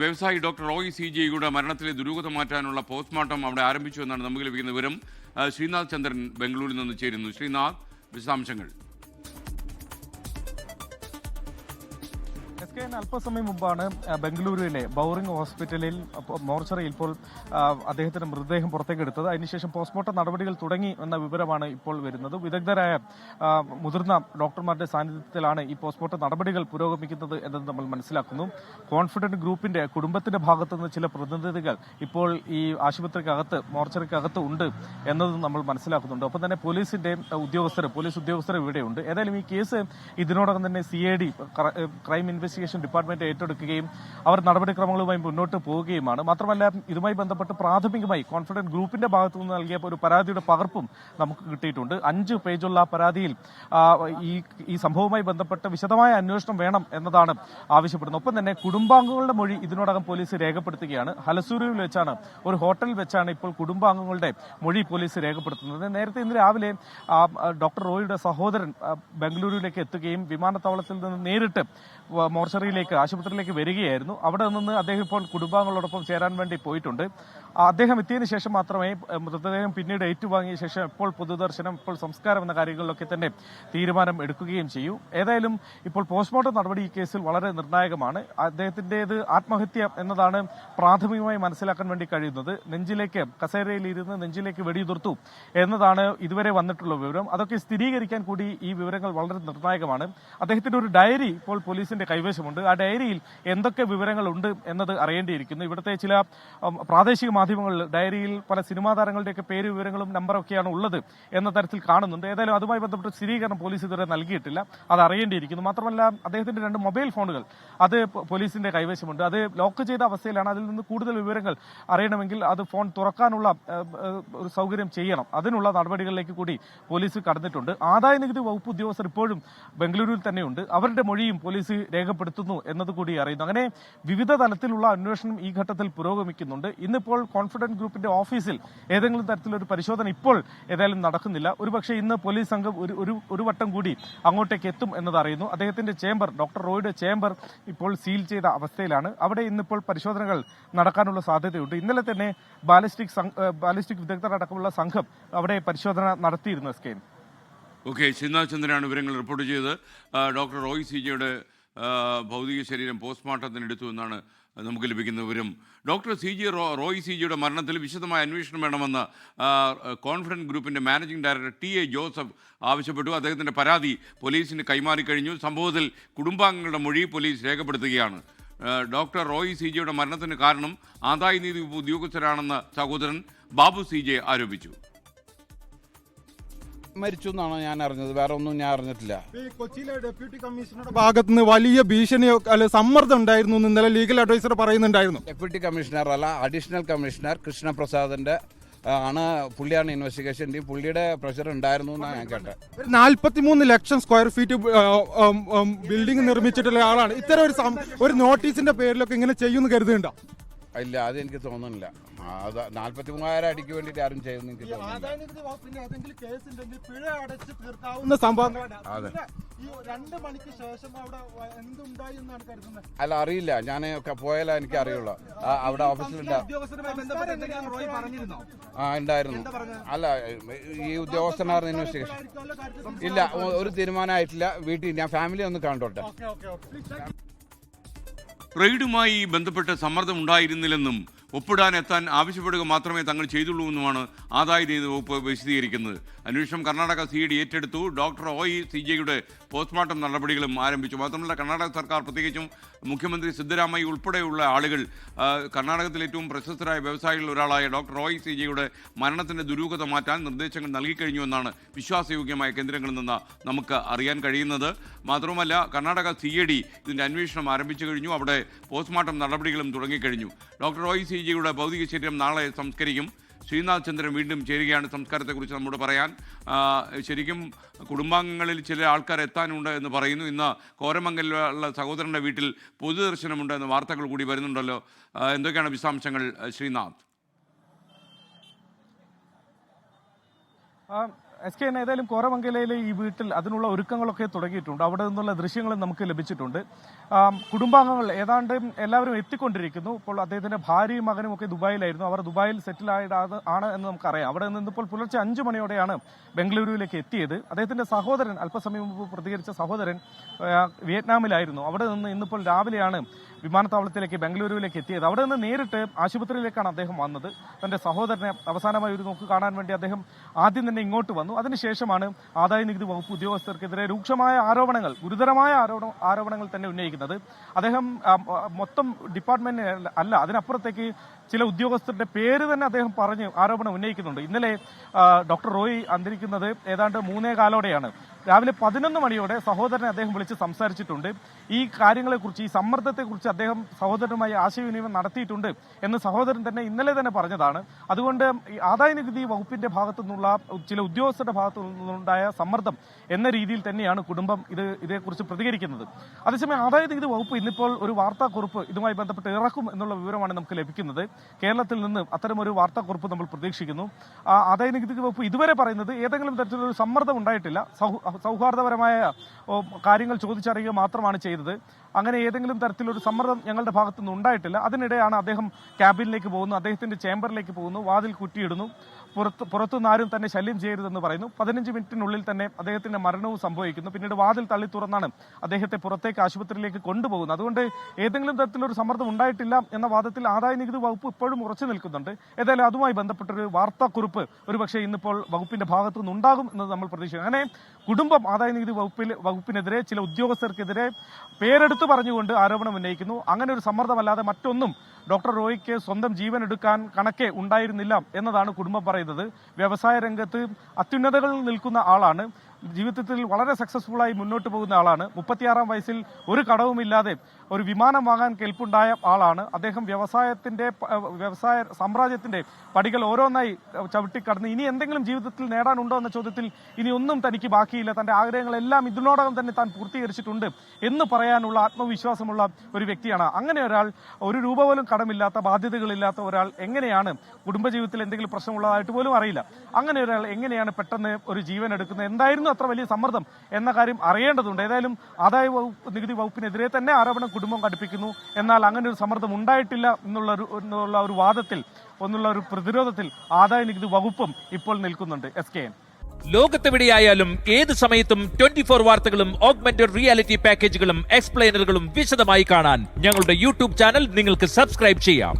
വ്യവസായി doctor Roy C ജിയുടെ മരണത്തിലെ ദുരൂഹത മാറ്റാനുള്ള പോസ്റ്റ്മോർട്ടം അവിടെ ആരംഭിച്ചു എന്നാണ് നമുക്ക് ലഭിക്കുന്ന വിവരം. ശ്രീനാഥ് ചന്ദ്രൻ ബംഗളൂരിൽ നിന്ന് ചേരുന്നു. ശ്രീനാഥ്, വിശദാംശങ്ങൾ. അല്പസമയം മുമ്പാണ് ബംഗളൂരുവിലെ ബൗറിംഗ് ഹോസ്പിറ്റലിൽ മോർച്ചറിയിൽ ഇപ്പോൾ അദ്ദേഹത്തിന്റെ മൃതദേഹം പുറത്തേക്കെടുത്തത്. അതിനുശേഷം പോസ്റ്റ്മോർട്ടം നടപടികൾ തുടങ്ങി എന്ന വിവരമാണ് ഇപ്പോൾ വരുന്നത്. വിദഗ്ധരായ മുതിർന്ന ഡോക്ടർമാരുടെ സാന്നിധ്യത്തിലാണ് ഈ പോസ്റ്റ്മോർട്ടം നടപടികൾ പുരോഗമിക്കുന്നത് എന്നത് നമ്മൾ മനസ്സിലാക്കുന്നു. കോൺഫിഡന്റ് ഗ്രൂപ്പിന്റെ കുടുംബത്തിന്റെ ഭാഗത്തുനിന്ന് ചില പ്രതിനിധികൾ ഇപ്പോൾ ഈ ആശുപത്രിക്കകത്ത് മോർച്ചറിക്കകത്ത് ഉണ്ട് എന്നതും നമ്മൾ മനസ്സിലാക്കുന്നുണ്ട്. ഒപ്പം തന്നെ പോലീസ് ഉദ്യോഗസ്ഥർ ഇവിടെയുണ്ട്. ഏതായാലും ഈ കേസ് ഇതിനോടകം തന്നെ CID ക്രൈം ഇൻവെസ്റ്റിഗേഷൻ ഡിപ്പാർട്ട്മെന്റ് ഏറ്റെടുക്കുകയും അവർ നടപടിക്രമങ്ങളുമായി മുന്നോട്ട് പോവുകയുമാണ്. മാത്രമല്ല, ഇതുമായി ബന്ധപ്പെട്ട് പ്രാഥമികമായി കോൺഫിഡന്റ് ഗ്രൂപ്പിന്റെ ഭാഗത്തു നിന്ന് നൽകിയ ഒരു പരാതിയുടെ പകർപ്പും നമുക്ക് കിട്ടിയിട്ടുണ്ട്. 5 പേജുള്ള പരാതിയിൽ ഈ സംഭവവുമായി ബന്ധപ്പെട്ട് വിശദമായ അന്വേഷണം വേണം എന്നതാണ് ആവശ്യപ്പെടുന്നത്. ഒപ്പം തന്നെ കുടുംബാംഗങ്ങളുടെ മൊഴി ഇതിനോടകം പോലീസ് രേഖപ്പെടുത്തുകയാണ്. ഹലസൂരിയിൽ വെച്ചാണ്, ഒരു ഹോട്ടലിൽ വെച്ചാണ് ഇപ്പോൾ കുടുംബാംഗങ്ങളുടെ മൊഴി പോലീസ് രേഖപ്പെടുത്തുന്നത്. നേരത്തെ ഇന്ന് രാവിലെ ഡോക്ടർ റോയിയുടെ സഹോദരൻ ബംഗളൂരുവിലേക്ക് എത്തുകയും വിമാനത്താവളത്തിൽ നിന്ന് നേരിട്ട് ആശുപത്രിയിലേക്ക് വരികയായിരുന്നു. അവിടെ നിന്ന് അദ്ദേഹം ഇപ്പോൾ കുടുംബാംഗങ്ങളോടൊപ്പം ചേരാൻ വേണ്ടി പോയിട്ടുണ്ട്. അദ്ദേഹം എത്തിയതിനു ശേഷം മാത്രമേ മൃതദേഹം പിന്നീട് ഏറ്റുവാങ്ങിയ ശേഷം ഇപ്പോൾ പൊതുദർശനം, ഇപ്പോൾ സംസ്കാരം എന്ന കാര്യങ്ങളിലൊക്കെ തന്നെ തീരുമാനം എടുക്കുകയും ചെയ്യൂ. ഏതായാലും ഇപ്പോൾ പോസ്റ്റ്മോർട്ടം നടപടി ഈ കേസിൽ വളരെ നിർണായകമാണ്. അദ്ദേഹത്തിൻ്റെത് ആത്മഹത്യ എന്നതാണ് പ്രാഥമികമായി മനസ്സിലാക്കാൻ വേണ്ടി കഴിയുന്നത്. കസേരയിലിരുന്ന് നെഞ്ചിലേക്ക് വെടിയുതിർത്തു എന്നതാണ് ഇതുവരെ വന്നിട്ടുള്ള വിവരം. അതൊക്കെ സ്ഥിരീകരിക്കാൻ കൂടി ഈ വിവരങ്ങൾ വളരെ നിർണായകമാണ്. അദ്ദേഹത്തിന്റെ ഒരു ഡയറി ഇപ്പോൾ പോലീസിന്റെ കൈവശമുണ്ട്. ആ ഡയറിയിൽ എന്തൊക്കെ വിവരങ്ങളുണ്ട് എന്നത് അറിയേണ്ടിയിരിക്കുന്നു. ഇവിടുത്തെ ചില പ്രാദേശിക മാധ്യമങ്ങളിൽ ഡയറിയിൽ പല സിനിമാ താരങ്ങളുടെയൊക്കെ പേര്, വിവരങ്ങളും നമ്പറൊക്കെയാണ് ഉള്ളത് എന്ന തരത്തിൽ കാണുന്നുണ്ട്. ഏതായാലും അതുമായി ബന്ധപ്പെട്ട് സ്ഥിരീകരണം പോലീസ് ഇതുവരെ നൽകിയിട്ടില്ല. അത് അറിയേണ്ടിയിരിക്കുന്നു. മാത്രമല്ല, അദ്ദേഹത്തിന്റെ 2 മൊബൈൽ ഫോണുകൾ അത് പോലീസിന്റെ കൈവശമുണ്ട്. അത് ലോക്ക് ചെയ്ത അവസ്ഥയിലാണ്. അതിൽ നിന്ന് കൂടുതൽ വിവരങ്ങൾ അറിയണമെങ്കിൽ അത് ഫോൺ തുറക്കാനുള്ള ഒരു സൗകര്യം ചെയ്യണം. അതിനുള്ള നടപടികളിലേക്ക് കൂടി പോലീസ് കടന്നിട്ടുണ്ട്. ആദായനികുതി വകുപ്പ് ഉദ്യോഗസ്ഥർ ഇപ്പോഴും ബംഗളൂരുവിൽ തന്നെയുണ്ട്. അവരുടെ മൊഴിയും പോലീസ് രേഖപ്പെടുത്തുന്നു എന്നത് കൂടി അറിയുന്നു. അങ്ങനെ വിവിധ തലത്തിലുള്ള അന്വേഷണം ഈ ഘട്ടത്തിൽ പുരോഗമിക്കുന്നുണ്ട്. ഇന്നിപ്പോൾ കോൺഫിഡന്റ് ഗ്രൂപ്പിന്റെ ഓഫീസിൽ ഏതെങ്കിലും തരത്തിലൊരു പരിശോധന ഇപ്പോൾ ഏതായാലും നടക്കുന്നില്ല. ഒരുപക്ഷെ ഇന്ന് പോലീസ് സംഘം ഒരു വട്ടം കൂടി അങ്ങോട്ടേക്ക് എത്തും എന്നത് അറിയുന്നു. അദ്ദേഹത്തിന്റെ ചേംബർ, ഡോക്ടർ റോയിയുടെ ചേംബർ ഇപ്പോൾ സീൽ ചെയ്ത അവസ്ഥയിലാണ്. അവിടെ ഇന്നിപ്പോൾ പരിശോധനകൾ നടക്കാനുള്ള സാധ്യതയുണ്ട്. ഇന്നലെ തന്നെ ബാലിസ്റ്റിക് വിദഗ്ധരടക്കമുള്ള സംഘം അവിടെ പരിശോധന നടത്തിയിരുന്നു. ഓക്കെ, ശ്രീനാഥ് ചന്ദ്രനാണ് വിവരങ്ങൾ റിപ്പോർട്ട് ചെയ്തത്. ഡോക്ടർ റോയ് സി ജിയുടെ ഭൗതിക ശരീരം പോസ്റ്റ്മോർട്ടത്തിനെടുത്തു എന്നാണ് നമുക്ക് ലഭിക്കുന്ന വിവരം. ഡോക്ടർ റോയ് സി ജിയുടെ മരണത്തിൽ വിശദമായ അന്വേഷണം വേണമെന്ന് കോൺഫിഡന്റ് ഗ്രൂപ്പിൻ്റെ മാനേജിംഗ് ഡയറക്ടർ TA ജോസഫ് ആവശ്യപ്പെട്ടു. അദ്ദേഹത്തിൻ്റെ പരാതി പോലീസിന് കൈമാറിക്കഴിഞ്ഞു. സംഭവത്തിൽ കുടുംബാംഗങ്ങളുടെ മൊഴി പോലീസ് രേഖപ്പെടുത്തുകയാണ്. ഡോക്ടർ റോയ് സി ജിയുടെ മരണത്തിന് കാരണം ആദായനികുതി ഉദ്യോഗസ്ഥരാണെന്ന് സഹോദരൻ ബാബു CJ ആരോപിച്ചു. മരിച്ചു എന്നാണ് ഞാൻ അറിഞ്ഞത്, വേറെ ഒന്നും ഞാൻ അറിഞ്ഞിട്ടില്ല. കൊച്ചിയിലെ ഡെപ്യൂട്ടി കമ്മീഷണറുടെ ഭാഗത്ത് നിന്ന് വലിയ ഭീഷണിയോ സമ്മർദ്ദം ഉണ്ടായിരുന്നു എന്ന് ഇന്നലെ ലീഗൽ അഡ്വൈസർ പറയുന്നുണ്ടായിരുന്നു. ഡെപ്യൂട്ടി കമ്മീഷണർ അല്ല, അഡീഷണൽ കമ്മീഷണർ കൃഷ്ണപ്രസാദിന്റെ പുള്ളിയാണ് ഇൻവെസ്റ്റിഗേഷൻ ടീം. പുള്ളിയുടെ പ്രഷർ ഉണ്ടായിരുന്നു എന്നാണ് ഞാൻ കേട്ടത്. 43 ലക്ഷം സ്ക്വയർ ഫീറ്റ് ബിൽഡിംഗ് നിർമ്മിച്ചിട്ടുള്ള ആളാണ്. ഇത്തരം ഒരു നോട്ടീസിന്റെ പേരിലൊക്കെ ഇങ്ങനെ ചെയ്യുമെന്ന് കരുതുന്നുണ്ടോ? ഇല്ല, അതെനിക്ക് തോന്നുന്നില്ല. 43,000 അടിക്ക് വേണ്ടിയിട്ട് ആരും ചെയ്യുന്നു എനിക്ക് തോന്നുന്നില്ല. അല്ല, അറിയില്ല. ഞാൻ പോയാലേ എനിക്ക് അറിയുള്ളൂ. അവിടെ ഓഫീസിലുണ്ടായിരുന്നു. അല്ല, ഈ ഉദ്യോഗസ്ഥനായിരുന്നു ഇൻവെസ്റ്റിഗേഷൻ. ഇല്ല, ഒരു തീരുമാനമായിട്ടില്ല. വീട്ടിൽ ഞാൻ ഫാമിലി ഒന്ന് കണ്ടോട്ടെ. റെയ്ഡുമായി ബന്ധപ്പെട്ട് സമ്മർദ്ദം ഉണ്ടായിരുന്നില്ലെന്നും ഒപ്പിടാൻ എത്താൻ ആവശ്യപ്പെടുക മാത്രമേ തങ്ങൾ ചെയ്തുള്ളൂ എന്നുമാണ് ആദായനികുതി വകുപ്പ് വിശദീകരിക്കുന്നത്. അന്വേഷണം കർണാടക CID ഏറ്റെടുത്തു. ഡോക്ടർ റോയ് സി ജിയുടെ പോസ്റ്റ്മോർട്ടം നടപടികളും ആരംഭിച്ചു. മാത്രമല്ല, കർണാടക സർക്കാർ, പ്രത്യേകിച്ചും മുഖ്യമന്ത്രി സിദ്ധരാമയ്യ ഉൾപ്പെടെയുള്ള ആളുകൾ കർണാടകത്തിലെ ഏറ്റവും പ്രശസ്തരായ വ്യവസായികളിൽ ഒരാളായ ഡോക്ടർ റോയ് സി ജിയുടെ മരണത്തിൻ്റെ ദുരൂഹത മാറ്റാൻ നിർദ്ദേശങ്ങൾ നൽകിക്കഴിഞ്ഞുവെന്നാണ് വിശ്വാസയോഗ്യമായ കേന്ദ്രങ്ങളിൽ നിന്ന് നമുക്ക് അറിയാൻ കഴിയുന്നത്. മാത്രമല്ല, കർണാടക CID ഇതിൻ്റെ അന്വേഷണം ആരംഭിച്ചു കഴിഞ്ഞു. അവിടെ പോസ്റ്റ്മോർട്ടം നടപടികളും തുടങ്ങിക്കഴിഞ്ഞു. ഡോക്ടർ റോയ് സി ജിയുടെ ഭൗതിക ശരീരം നാളെ സംസ്കരിക്കും. ശ്രീനാഥ് ചന്ദ്രൻ വീണ്ടും ചേരുകയാണ് സംസ്കാരത്തെക്കുറിച്ച് നമ്മോട് പറയാൻ. ശരിക്കും കുടുംബാംഗങ്ങളിൽ ചില ആൾക്കാർ എത്താനുണ്ട് എന്ന് പറയുന്നു. ഇന്ന് കോരമംഗലിലുള്ള സഹോദരൻ്റെ വീട്ടിൽ പൊതുദർശനമുണ്ട് എന്ന വാർത്തകൾ കൂടി വരുന്നുണ്ടല്ലോ. എന്തൊക്കെയാണ് വിശദാംശങ്ങൾ ശ്രീനാഥ്? SK ഏതായാലും കോരമംഗലയിലെ ഈ വീട്ടിൽ അതിനുള്ള ഒരുക്കങ്ങളൊക്കെ തുടങ്ങിയിട്ടുണ്ട്. അവിടെ നിന്നുള്ള ദൃശ്യങ്ങളും നമുക്ക് ലഭിച്ചിട്ടുണ്ട്. കുടുംബാംഗങ്ങൾ ഏതാണ്ട് എല്ലാവരും എത്തിക്കൊണ്ടിരിക്കുന്നു. ഇപ്പോൾ അദ്ദേഹത്തിന്റെ ഭാര്യയും മകനും ഒക്കെ ദുബായിലായിരുന്നു. അവർ ദുബായിൽ സെറ്റിൽ ആണ് എന്ന് നമുക്കറിയാം. അവിടെ നിന്നിപ്പോൾ പുലർച്ചെ 5 മണിയോടെയാണ് ബംഗളൂരുവിലേക്ക് എത്തിയത്. അദ്ദേഹത്തിന്റെ സഹോദരൻ അല്പസമയം മുമ്പ് പ്രതികരിച്ച സഹോദരൻ വിയറ്റ്നാമിലായിരുന്നു. അവിടെ നിന്ന് ഇന്നിപ്പോൾ രാവിലെയാണ് വിമാനത്താവളത്തിലേക്ക് ബംഗളൂരുവിലേക്ക് എത്തിയത്. അവിടെ നിന്ന് നേരിട്ട് ആശുപത്രിയിലേക്കാണ് അദ്ദേഹം വന്നത്. തന്റെ സഹോദരനെ അവസാനമായി ഒരു നോക്ക് കാണാൻ വേണ്ടി അദ്ദേഹം ആദ്യം തന്നെ ഇങ്ങോട്ട് വന്നു. അതിനുശേഷമാണ് ആദായനികുതി വകുപ്പ് ഉദ്യോഗസ്ഥർക്കെതിരെ രൂക്ഷമായ ആരോപണങ്ങൾ, ഗുരുതരമായ ആരോപണങ്ങൾ തന്നെ ഉന്നയിക്കുന്നത്. അദ്ദേഹം മൊത്തം ഡിപ്പാർട്ട്മെന്റ് അല്ല, അതിനപ്പുറത്തേക്ക് ചില ഉദ്യോഗസ്ഥരുടെ പേര് തന്നെ അദ്ദേഹം പറഞ്ഞ് ആരോപണം ഉന്നയിക്കുന്നുണ്ട്. ഇന്നലെ ഡോക്ടർ റോയ് അന്തരിക്കുന്നത് ഏതാണ്ട് 3:15 രാവിലെ 11 മണിയോടെ സഹോദരനെ അദ്ദേഹം വിളിച്ച് സംസാരിച്ചിട്ടുണ്ട്. ഈ കാര്യങ്ങളെക്കുറിച്ച്, ഈ സമ്മർദ്ദത്തെക്കുറിച്ച് അദ്ദേഹം സഹോദരനുമായി ആശയവിനിമയം നടത്തിയിട്ടുണ്ട് എന്ന് സഹോദരൻ തന്നെ ഇന്നലെ തന്നെ പറഞ്ഞതാണ്. അതുകൊണ്ട് ആദായനികുതി വകുപ്പിന്റെ ഭാഗത്തു നിന്നുള്ള ചില ഉദ്യോഗസ്ഥരുടെ ഭാഗത്തു നിന്നുണ്ടായ സമ്മർദ്ദം എന്ന രീതിയിൽ തന്നെയാണ് കുടുംബം ഇതേക്കുറിച്ച് പ്രതികരിക്കുന്നത്. അതേസമയം ആദായനികുതി വകുപ്പ് ഇന്നിപ്പോൾ ഒരു വാർത്താക്കുറിപ്പ് ഇതുമായി ബന്ധപ്പെട്ട് ഇറക്കും എന്നുള്ള വിവരമാണ് നമുക്ക് ലഭിക്കുന്നത്. കേരളത്തിൽ നിന്ന് അത്തരമൊരു വാർത്താക്കുറിപ്പ് നമ്മൾ പ്രതീക്ഷിക്കുന്നു. ആദായനികുതി വകുപ്പ് ഇതുവരെ പറയുന്നത് ഏതെങ്കിലും തരത്തിലൊരു സമ്മർദ്ദം ഉണ്ടായിട്ടില്ല, സൗഹാർദ്ദപരമായ കാര്യങ്ങൾ ചോദിച്ചറിയുക മാത്രമാണ് ചെയ്തത്. അങ്ങനെ ഏതെങ്കിലും തരത്തിലൊരു സമ്മർദ്ദം ഞങ്ങളുടെ ഭാഗത്തുനിന്ന് ഉണ്ടായിട്ടില്ല. അതിനിടെയാണ് അദ്ദേഹം ക്യാബിനിലേക്ക് പോകുന്നു, അദ്ദേഹത്തിന്റെ ചേംബറിലേക്ക് പോകുന്നു, വാതിൽ കുറ്റിയിടുന്നു, പുറത്തുനിന്ന് ആരും തന്നെ ശല്യം ചെയ്യരുതെന്ന് പറയുന്നു. 15 മിനിറ്റിനുള്ളിൽ തന്നെ അദ്ദേഹത്തിന്റെ മരണവും സംഭവിക്കുന്നു. പിന്നീട് വാതിൽ തള്ളി തുറന്നാണ് അദ്ദേഹത്തെ പുറത്തേക്ക് ആശുപത്രിയിലേക്ക് കൊണ്ടുപോകുന്നത്. അതുകൊണ്ട് ഏതെങ്കിലും തരത്തിലൊരു സമ്മർദ്ദം ഉണ്ടായിട്ടില്ല എന്ന വാദത്തിൽ ആദായനികുതി വകുപ്പ് ഇപ്പോഴും ഉറച്ചു നിൽക്കുന്നുണ്ട്. ഏതായാലും അതുമായി ബന്ധപ്പെട്ടൊരു വാർത്താക്കുറിപ്പ് ഒരുപക്ഷെ ഇന്നിപ്പോൾ വകുപ്പിന്റെ ഭാഗത്തു നിന്നുണ്ടാകും എന്ന് നമ്മൾ പ്രതീക്ഷിക്കുന്നു. അങ്ങനെ കുടുംബം ആദായനികുതി വകുപ്പിനെതിരെ, ചില ഉദ്യോഗസ്ഥർക്കെതിരെ പേരെടുത്ത് പറഞ്ഞുകൊണ്ട് ആരോപണം ഉന്നയിക്കുന്നു. അങ്ങനെ ഒരു സമ്മർദ്ദമല്ലാതെ മറ്റൊന്നും ഡോക്ടർ റോയിക്ക് സ്വന്തം ജീവൻ എടുക്കാൻ കണക്കെ ഉണ്ടായിരുന്നില്ല എന്നതാണ് കുടുംബം പറയുന്നത്. വ്യവസായ രംഗത്ത് അത്യുന്നതകളിൽ നിൽക്കുന്ന ആളാണ്. ജീവിതത്തിൽ വളരെ സക്സസ്ഫുള്ളായി മുന്നോട്ട് പോകുന്ന ആളാണ്. 36-ാം വയസ്സിൽ ഒരു കടവുമില്ലാതെ ഒരു വിമാനം വാങ്ങാൻ കെൽപ്പുണ്ടായ ആളാണ്. അദ്ദേഹം വ്യവസായ സാമ്രാജ്യത്തിന്റെ പടികൾ ഓരോന്നായി ചവിട്ടിക്കടന്ന് ഇനി എന്തെങ്കിലും ജീവിതത്തിൽ നേടാനുണ്ടോ എന്ന ചോദ്യത്തിൽ ഇനി ഒന്നും തനിക്ക് ബാക്കിയില്ല, തന്റെ ആഗ്രഹങ്ങളെല്ലാം ഇതിനോടകം തന്നെ താൻ പൂർത്തീകരിച്ചിട്ടുണ്ട് എന്ന് പറയാനുള്ള ആത്മവിശ്വാസമുള്ള ഒരു വ്യക്തിയാണ്. അങ്ങനെ ഒരാൾ, ഒരു രൂപ പോലും കടമില്ലാത്ത, ബാധ്യതകളില്ലാത്ത ഒരാൾ എങ്ങനെയാണ്, കുടുംബജീവിതത്തിൽ എന്തെങ്കിലും പ്രശ്നമുള്ളതായിട്ട് പോലും അറിയില്ല, അങ്ങനെ ഒരാൾ എങ്ങനെയാണ് പെട്ടെന്ന് ഒരു ജീവൻ എടുക്കുന്നത്? എന്തായിരുന്നു അത്ര വലിയ സമ്മർദ്ദം എന്ന കാര്യം അറിയേണ്ടതുണ്ട്. ഏതായാലും ആദായ നികുതി വകുപ്പിനെതിരെ തന്നെ ആരോപണം കുടുംബം ഘടിപ്പിക്കുന്നു. എന്നാൽ അങ്ങനെ ഒരു സമ്മർദ്ദം ഉണ്ടായിട്ടില്ല എന്നുള്ള ഒരു വാദത്തിൽ, ഒരു പ്രതിരോധത്തിൽ ആദായനികുതി വകുപ്പും ഇപ്പോൾ നിൽക്കുന്നുണ്ട്. SKN ലോകത്തെവിടെയായാലും ഏത് സമയത്തും 24 വാർത്തകളും ഓഗ്മെന്റഡ് റിയാലിറ്റി പാക്കേജുകളും എക്സ്പ്ലെയിനറുകളും വിശദമായി കാണാൻ ഞങ്ങളുടെ യൂട്യൂബ് ചാനൽ നിങ്ങൾക്ക് സബ്സ്ക്രൈബ് ചെയ്യാം.